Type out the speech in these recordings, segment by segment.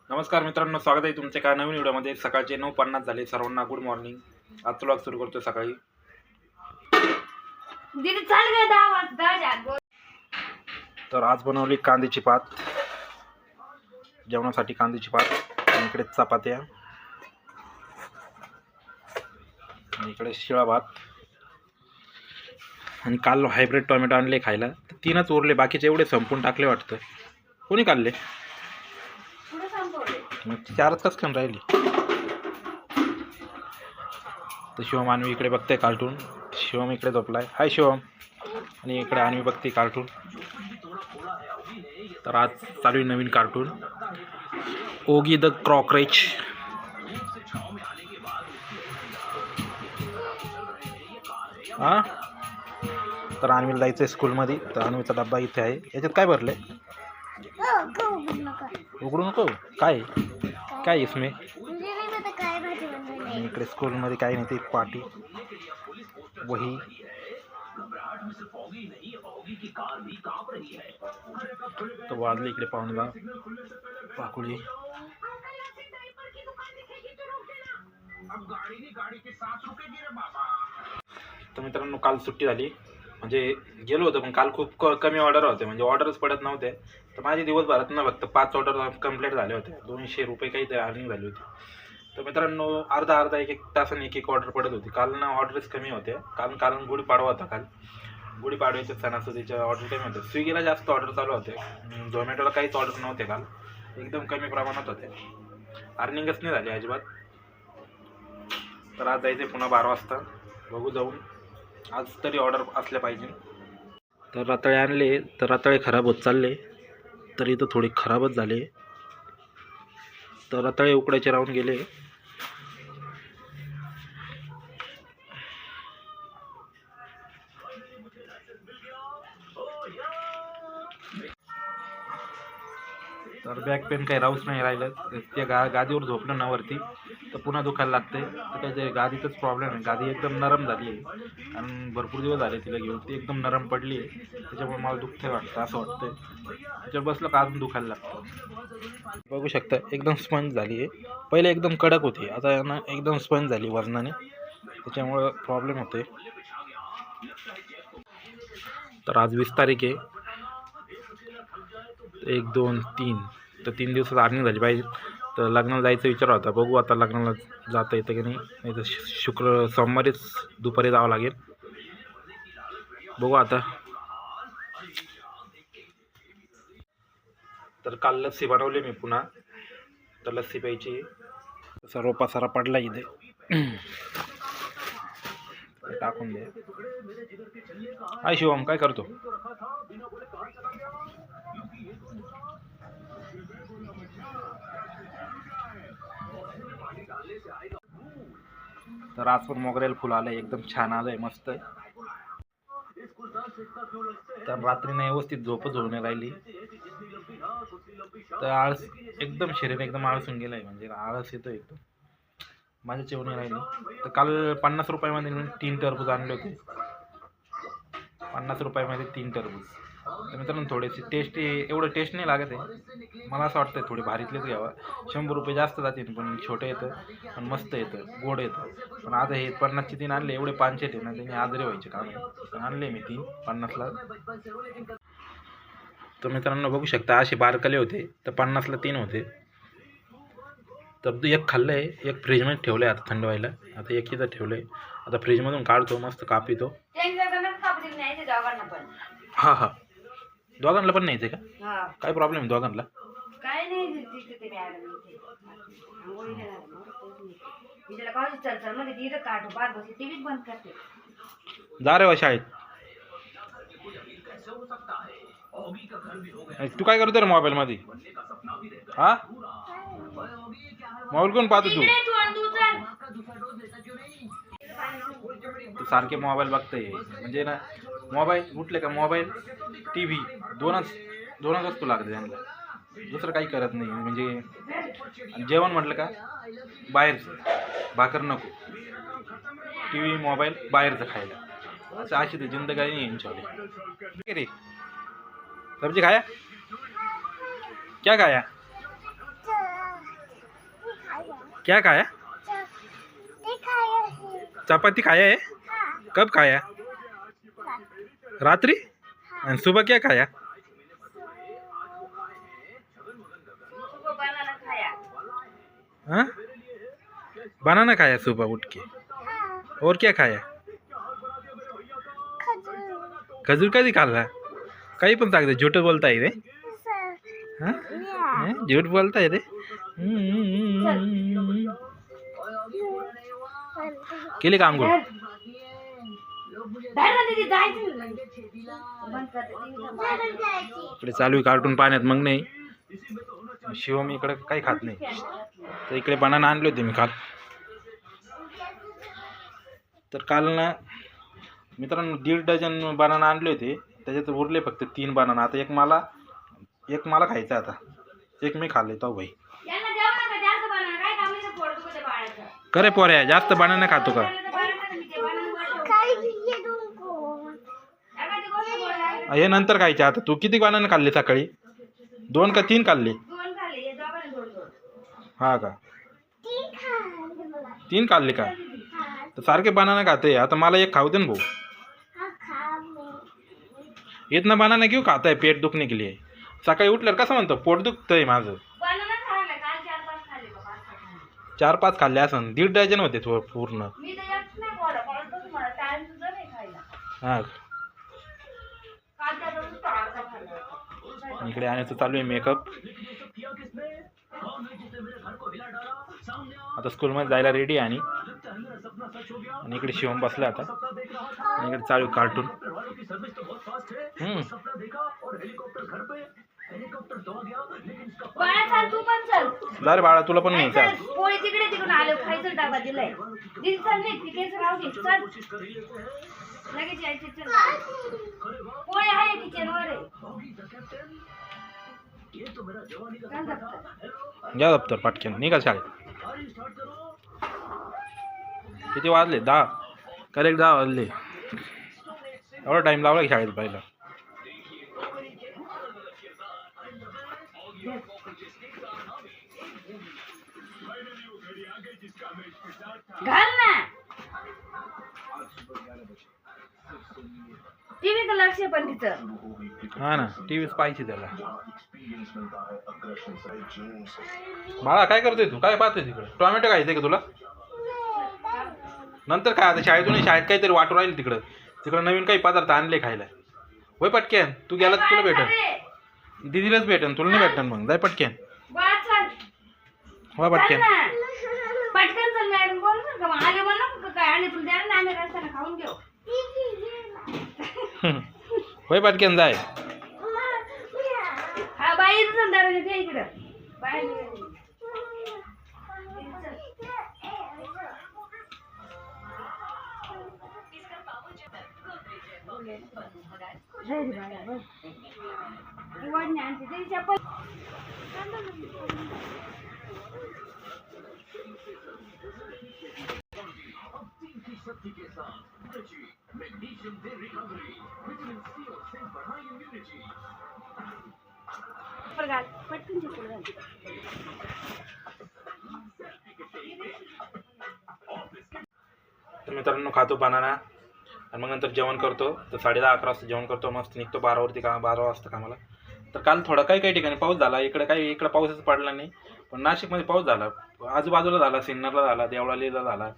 नमस्कार मित्रांनो, स्वागत आहे तुमचे एका नवीन व्हिडिओमध्ये। सकाळचे 9:50 झाले। सर्वांना गुड मॉर्निंग। आज व्लॉग सुरू करतो सकाळी। तर आज बनवली कांद्याची पात, जेवणासाठी कांद्याची पात, आणि इकडे चपात्या, आणि इकडे शिळा भात, आणि काल हायब्रिड टोमॅटो आणले खायला, तर 3च उरले, बाकीचे एवढे संपून टाकले वाटतं। कोणी काढले? मग 4च कसं काय राहिली? तर शिवम आणवी इकडे बघते कार्टून। शिवम इकडे झोपलाय। हाय शिवम। आणि इकडे आणवी बघते कार्टून। तर आज चालू आहे नवीन कार्टून, ओगी द कॉकरोच। हां, तर आणवीला जायचं आहे स्कूलमध्ये। तर आणवीचा डब्बा इथे आहे। याच्यात काय भरले? उघडू नको। काय काय इसमे? इकडे स्कूलमध्ये काही नाही, ते पार्टी वही। तर वाजले इकडे 9:15, पाकुळी। तर मित्रांनो, काल सुट्टी झाली, म्हणजे गेलो होतो, पण काल खूप कमी ऑर्डर होते, म्हणजे ऑर्डरच पडत नव्हते। तर माझे दिवसभरात ना फक्त 5 ऑर्डर कंप्लीट झाले होते। 200 रुपये काहीतरी अर्निंग झाली होती। तर मित्रांनो, अर्धा एक तासाने एक ऑर्डर पडत होती। काल ना ऑर्डर्स कमी होते, कारण गुढीपाडवा होता काल। गुढीपाडव्याच्या सणासुदीच्या ऑर्डर कमी होते। स्विगीला जास्त ऑर्डर चालू होते, झोमॅटोला काहीच ऑर्डर नव्हते काल, एकदम कमी प्रमाणात होते। अर्निंगच नाही झाली अजिबात। तर आज जायचे पुन्हा 12 वाजता, बघू जाऊन, आज तरी ऑर्डर असल्या पाहिजे। तर रताळे आणले, तर रताळे खराब होत चालले, तर इथं थोडे खराबच झाले। तर रताळे उकडायचे राहून गेले। तर बॅक पेन काही राहूच नाही राहिलं। त्या गादीवर झोपलं ना वरती, तर पुन्हा दुखायला लागते। तर त्याच्या गादीतच प्रॉब्लेम आहे। गादी एकदम नरम झाली आहे, आणि भरपूर दिवस झाले तिला घेऊन, ती एकदम नरम पडली आहे। त्याच्यामुळे मला दुखते वाटतं, असं वाटतंय। त्याच्यावर बसलं का अजून दुखायला लागतं। बघू शकता, एकदम स्पंज झाली आहे। पहिले एकदम कडक होती, आता ना एकदम स्पंज झाली वजनाने, त्याच्यामुळं प्रॉब्लेम होते। तर आज 20 तारीख आहे। 1, 2, 3, तर 3 दिवसात अर्निंग झाली पाहिजे। तर लग्नाला जायचा विचार होता, बघू आता लग्नाला जाता येतं की नाही तर सोमवारीच दुपारी जावं लागेल, बघू आता। तर काल लस्सी बनवली मी पुन्हा, तर लस्सी प्यायची। सर्व पसारा पडला इथे, टाकून दे। हाय शिवम, काय करतो? तर आज पण मोगऱ्याला फुल आलंय, एकदम छान आलंय, मस्त। तर रात्री नाही व्यवस्थित झोपच होऊन राहिली, तर आळस एकदम, शरीर एकदम आळसून गेलंय, म्हणजे आळस येतो एकदम, माझ्या जेवणी राहिली। तर काल 50 रुपयामध्ये मी 3 टरबूज आणले होते। 50 रुपयामध्ये 3 टरबूज। तर मित्रांनो, थोडेसे टेस्टी, एवढं टेस्ट नाही लागत आहे मला, असं वाटतं थोडी भारीतलेच घ्यावं। 100 रुपये जास्त जातील, पण छोटं येतं, पण मस्त येतं, गोड येतं। पण आता हे 50चे 3 आणले, एवढे पानचेट आहे ना, त्यांनी आजारी व्हायचे काम आहे। पण आणले मी 3 50ला। तर मित्रांनो, बघू शकता, असे बारकले होते, तर 50ला 3 होते। तर एक खाल्लं आहे, एक फ्रीजमध्ये ठेवलं आहे आता थंड व्हायला। आता एक इथं ठेवलं आहे, आता फ्रीजमधून काढतो, मस्त कापितो। हां हां, दोघांना पण न्यायचं का? काय प्रॉब्लेम आहे दोघांना? काय नाही, जा रे वा शाळेत। तू काय करतो रे मोबाईल मध्ये? हा, मोबाईल कोण पाहतो तू? सारखे मोबाईल बघताय, म्हणजे ना, मोबाईल उठले का मोबाईल, टीव्ही, दोनच वस्तू लागते त्यांना, दुसरं काही करत नाही। म्हणजे जेवण म्हटलं का बाहेरचं, भाकर नको, टीव्ही मोबाईल बाहेरचं खायला, असं अशी ती जिंदगी नाही यांच्यावाली। रे सब्जी खाया, क्या खाया? क्या खाया? चपाती खाया है? कब खाया? रात्रि? और सुबह क्या खाया? हाँ, बनाना खाया सुबह उठ के। और क्या खाया? खजूर कधी खाल्ला? काही पण सांगते, झूठ बोलताय रे. हाँ? झूठ बोलताय रे. केली का आंघोळ? इकडे चालू आहे कार्टून पाण्यात. मग नाही शिवम इकडे काही खात नाही, तर इकडे बनाना आणले होते मी काल. तर काल ना मित्रांनो 1.5 डझन बनाना आणले होते, त्याच्यात उरले फक्त 3 बनाना. आता एक मला खायचा. आता एक मी खाल्ले तो भाई. करे पोऱ्या, जास्त बनाना खातो का? हे नंतर खायचे. आता तू किती बनाना खाल्ले सकाळी? 2 का 3 खाल्ले? हा का? 3 खाल्ले का? तर सारखे बनाना खाते. आता मला एक खाऊ दे ना भाऊ. इतना बनाना क्यों खाता है? पेट दुखने के लिए. सकाळी उठल्यावर कसं म्हणतो पोट दुखतंय माझं. 4-5 खाल्ले असं. 1.5 डझन होते पूर्ण. हा, इकडे आणायचं चालू आहे मेकअप. आता स्कूलमध्ये जायला रेडी आहे. आणि इकडे शिवम बसला आता. आणि इकडे चालू कार्टून. रे बाळा, तुला पण नाही चाल. पोळी तिकडे तिकडून आलो, खायचं डबा दिलाय. दिदी चल नाही, तिकडेच राहू दे. चल लगेच यायचे. चल, पोळी आहे किचनवर आहे. घ्या दप्तर पटकन, निघा शाळेत. किती वाजले? 10. करेक्ट 10 वाजले. एवढा टाइम लावला की शाळेत पहिला. घाल ना. टीव्ही का लक्ष पण तिचं. हा ना, टीव्हीच पाहिजे त्याला. बाळा काय करतोय तू? काय पाहतोय तिकडे? टोमॅटो खायचंय का तुला? नंतर काय? आता शाळेतून शाळेत काहीतरी वाटू राहील तिकडं. नवीन काही पदार्थ आणले खायला. होय पटक्यान, तू गेला तर तुला भेटन. दिदीलाच भेटन, तुला नाही भेटन. मग जाय पटक्यान. हो पटक्यान. पटकन चल. मॅडम बोल का मग आले म्हणा काय आणि तुला द्या ना, आम्ही रस्त्याने खाऊन घेऊ. होय पटक्यान जाय. हा बाई दरवाजा दे इकडं. बाहेर आणते तरी चप्पल. पटकन चप्पल घाल. तर मित्रांनो खातो बनाना आणि मग नंतर जेवण करतो. तर 10:30-11 वाजता जेवण करतो. मस्त निघतो 12 वाजता कामाला. तर काल थोडा काही ठिकाणी पाऊस झाला. इकडे पाऊसच पडला नाही. पण नाशिकमध्ये पाऊस झाला. आजूबाजूला झाला, सिन्नरला झाला, देवळालीला झाला.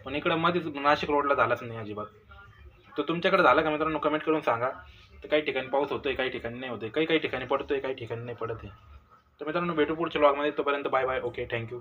पण इकडं मध्येच नाशिक रोडला झालाच नाही अजिबात. तर तुमच्याकडे झाला का मित्रांनो? कमेंट करून सांगा. तर काही ठिकाणी पाऊस होतोय, काही ठिकाणी नाही होतोय, काही ठिकाणी पडतोय, काही ठिकाणी नाही पडत आहे. तर मित्रांनो भेटू पुढच्या व्लॉगमध्ये. तोपर्यंत बाय बाय. Okay, thank you.